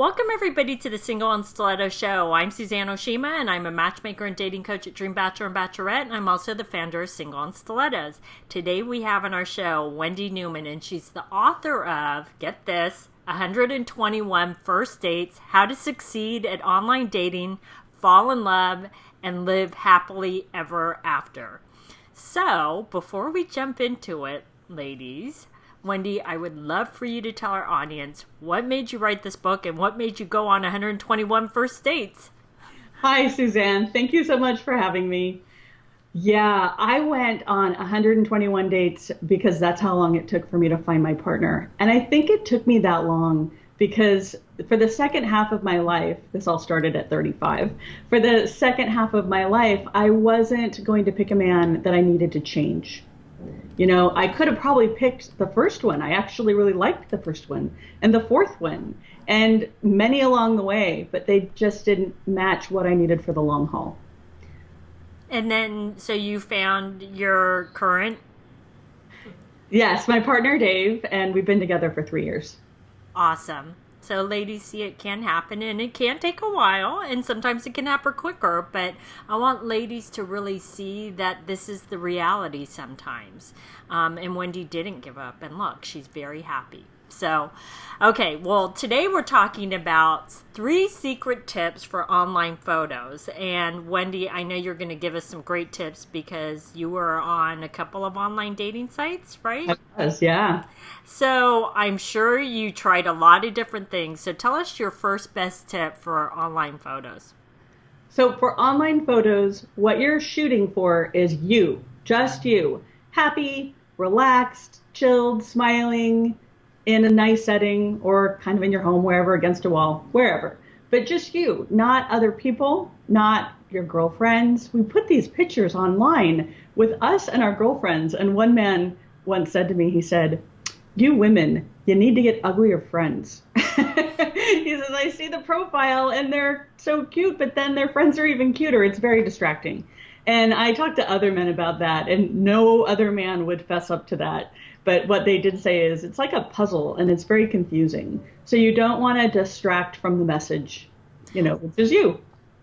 Welcome everybody to the Single and Stiletto Show. I'm Suzanne Oshima and I'm a matchmaker and dating coach at Dream Bachelor and Bachelorette, and I'm also the founder of Single and Stilettos. Today we have on our show Wendy Newman, and she's the author of, get this, 121 First Dates, How to Succeed at Online Dating, Fall in Love, and Live Happily Ever After. So, before we jump into it, ladies, Wendy, I would love for you to tell our audience what made you write this book and what made you go on 121 first dates. Hi, Suzanne. Thank you so much for having me. Yeah, I went on 121 dates because that's how long it took for me to find my partner. And I think it took me that long because for the second half of my life, this all started at 35, for the second half of my life, I wasn't going to pick a man that I needed to change. You know, I could have probably picked the first one. I actually really liked the first one and the fourth one and many along the way, but they just didn't match what I needed for the long haul. And then, so you found your current? Yes, my partner, Dave, and we've been together for 3 years. Awesome. So ladies, see, it can happen and it can take a while and sometimes it can happen quicker, but I want ladies to really see that this is the reality sometimes. And Wendy didn't give up, and look, she's very happy. So, okay, well, today we're talking about 3 secret tips for online photos. And Wendy, I know you're going to give us some great tips because you were on a couple of online dating sites, right? Yes, yeah. So I'm sure you tried a lot of different things. So tell us your first best tip for online photos. So for online photos, what you're shooting for is you, just you, happy, relaxed, chilled, smiling, in a nice setting or kind of in your home, wherever, against a wall, wherever. But just you, not other people, not your girlfriends. We put these pictures online with us and our girlfriends. And one man once said to me, he said, "You women, you need to get uglier friends." He says, "I see the profile and they're so cute, but then their friends are even cuter. It's very distracting." And I talked to other men about that, and no other man would fess up to that. But what they did say is it's like a puzzle and it's very confusing. So you don't want to distract from the message, which is you.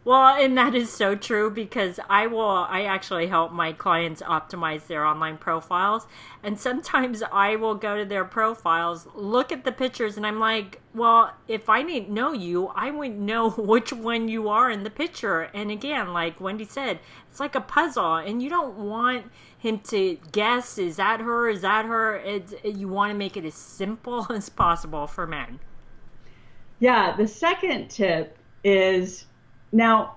Well, and that is so true because I actually help my clients optimize their online profiles. And sometimes I will go to their profiles, look at the pictures, and I'm like, well, if I didn't know you, I wouldn't know which one you are in the picture. And again, like Wendy said, it's like a puzzle and you don't want him to guess, is that her, is that her? You want to make it as simple as possible for men. Yeah, the second tip is, now,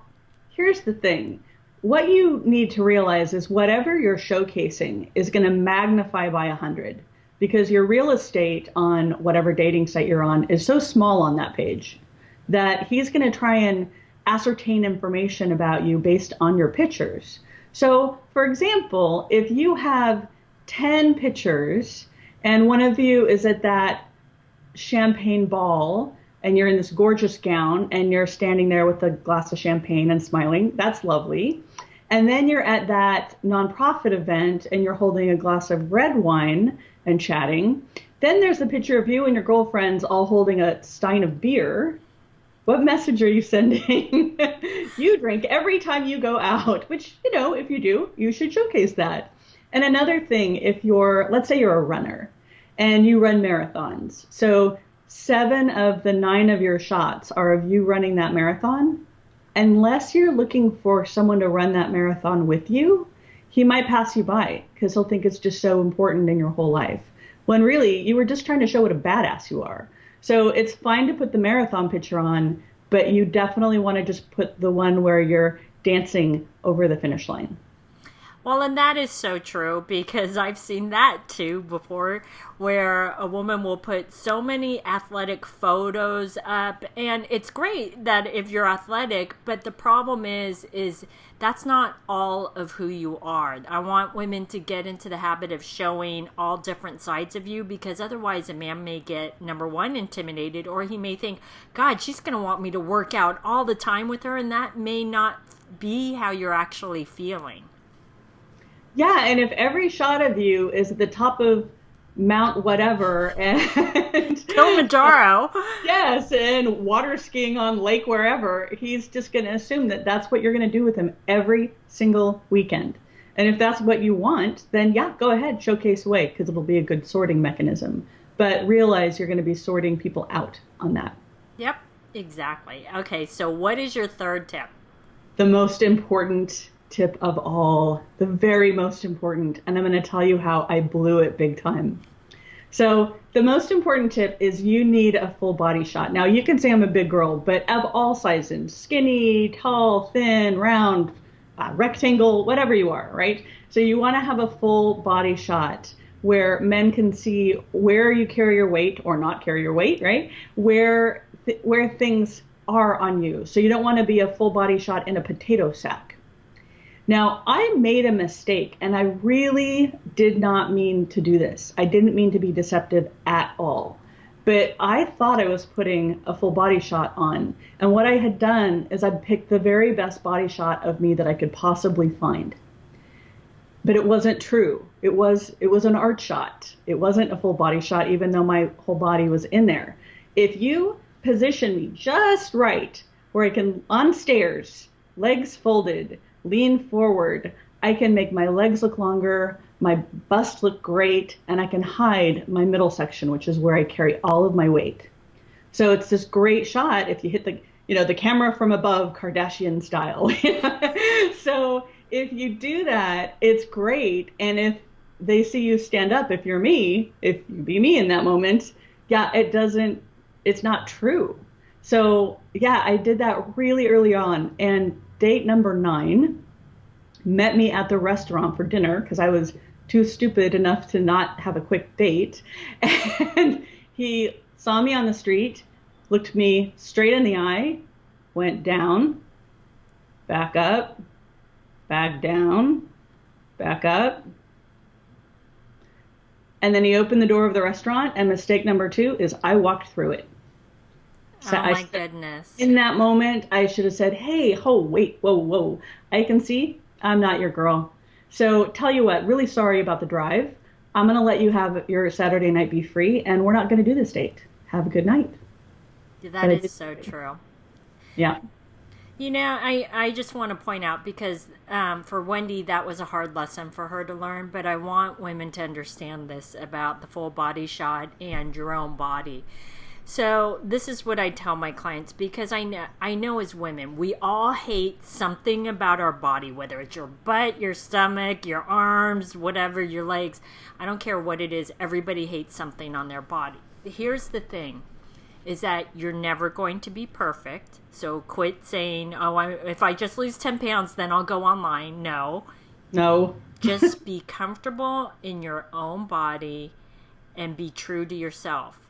here's the thing. What you need to realize is whatever you're showcasing is going to magnify by 100 because your real estate on whatever dating site you're on is so small on that page that he's going to try and ascertain information about you based on your pictures. So, for example, if you have 10 pictures and one of you is at that champagne ball and you're in this gorgeous gown and you're standing there with a glass of champagne and smiling, that's lovely. And then you're at that nonprofit event and you're holding a glass of red wine and chatting. Then there's a picture of you and your girlfriends all holding a stein of beer. What message are you sending? You drink every time you go out, which, if you do, you should showcase that. And another thing, let's say you're a runner and you run marathons. So 7 of the 9 of your shots are of you running that marathon. Unless you're looking for someone to run that marathon with you, he might pass you by because he'll think it's just so important in your whole life. When really, you were just trying to show what a badass you are. So it's fine to put the marathon picture on, but you definitely want to just put the one where you're dancing over the finish line. Well, and that is so true because I've seen that too before where a woman will put so many athletic photos up, and it's great that if you're athletic, but the problem is that's not all of who you are. I want women to get into the habit of showing all different sides of you because otherwise a man may get, number one, intimidated, or he may think, God, she's going to want me to work out all the time with her, and that may not be how you're actually feeling. Yeah, and if every shot of you is at the top of Mount whatever and Kilimanjaro. yes, and water skiing on lake wherever, he's just going to assume that that's what you're going to do with him every single weekend. And if that's what you want, then yeah, go ahead, showcase away, because it'll be a good sorting mechanism. But realize you're going to be sorting people out on that. Yep, exactly. Okay, so what is your third tip? The most important tip of all, the very most important, and I'm going to tell you how I blew it big time. So the most important tip is you need a full body shot. Now you can say I'm a big girl, but of all sizes, skinny, tall, thin, round, rectangle, whatever you are, right? So you want to have a full body shot where men can see where you carry your weight or not carry your weight, right? Where things are on you. So you don't want to be a full body shot in a potato sack. Now, I made a mistake, and I really did not mean to do this. I didn't mean to be deceptive at all. But I thought I was putting a full body shot on. And what I had done is I'd picked the very best body shot of me that I could possibly find. But it wasn't true. It was an art shot. It wasn't a full body shot, even though my whole body was in there. If you position me just right, where I can, on stairs, legs folded, lean forward, I can make my legs look longer, my bust look great, and I can hide my middle section, which is where I carry all of my weight. So it's this great shot if you hit the camera from above, Kardashian style. So if you do that, it's great. And if they see you stand up, if you be me in that moment, yeah, it's not true. So yeah, I did that really early on. And date number 9 met me at the restaurant for dinner because I was too stupid enough to not have a quick date. And he saw me on the street, looked me straight in the eye, went down, back up, back down, back up. And then he opened the door of the restaurant, and mistake number 2 is I walked through it. So my goodness. In that moment, I should have said, hey, wait, whoa. I can see I'm not your girl. So tell you what, really sorry about the drive. I'm going to let you have your Saturday night be free, and we're not going to do this date. Have a good night. That is so true. Yeah. You know, I just want to point out, because for Wendy, that was a hard lesson for her to learn, but I want women to understand this about the full body shot and your own body. So this is what I tell my clients, because I know as women, we all hate something about our body, whether it's your butt, your stomach, your arms, whatever, your legs. I don't care what it is. Everybody hates something on their body. Here's the thing, is that you're never going to be perfect. So quit saying, if I just lose 10 pounds, then I'll go online. No. Just be comfortable in your own body and be true to yourself.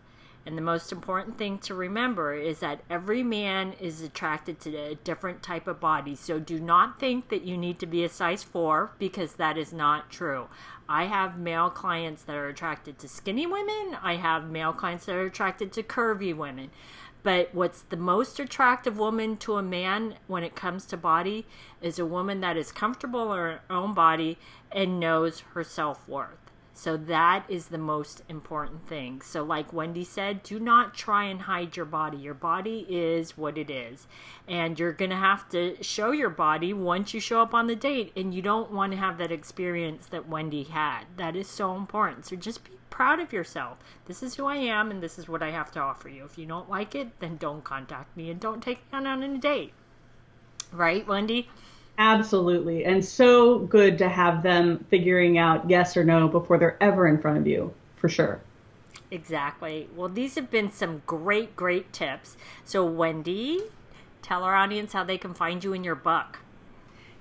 And the most important thing to remember is that every man is attracted to a different type of body. So do not think that you need to be a size 4, because that is not true. I have male clients that are attracted to skinny women. I have male clients that are attracted to curvy women. But what's the most attractive woman to a man when it comes to body is a woman that is comfortable in her own body and knows her self-worth. So that is the most important thing. So like Wendy said, do not try and hide your body. Your body is what it is. And you're going to have to show your body once you show up on the date. And you don't want to have that experience that Wendy had. That is so important. So just be proud of yourself. This is who I am, and this is what I have to offer you. If you don't like it, then don't contact me and don't take me on a date. Right, Wendy? Absolutely. And so good to have them figuring out yes or no before they're ever in front of you, for sure. Exactly. Well, these have been some great tips. So Wendy, tell our audience how they can find you in your book.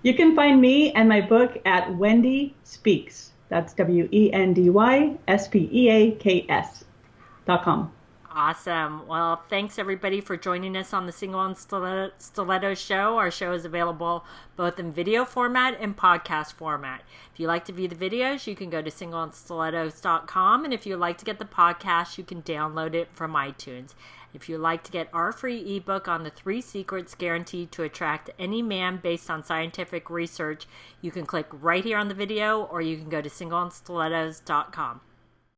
You can find me and my book at Wendy Speaks. That's WendySpeaks.com. Awesome. Well, thanks everybody for joining us on the Single and Stilettos show. Our show is available both in video format and podcast format. If you like to view the videos, you can go to singleandstilettos.com. And if you'd like to get the podcast, you can download it from iTunes. If you'd like to get our free ebook on the 3 secrets guaranteed to attract any man based on scientific research, you can click right here on the video, or you can go to singleandstilettos.com.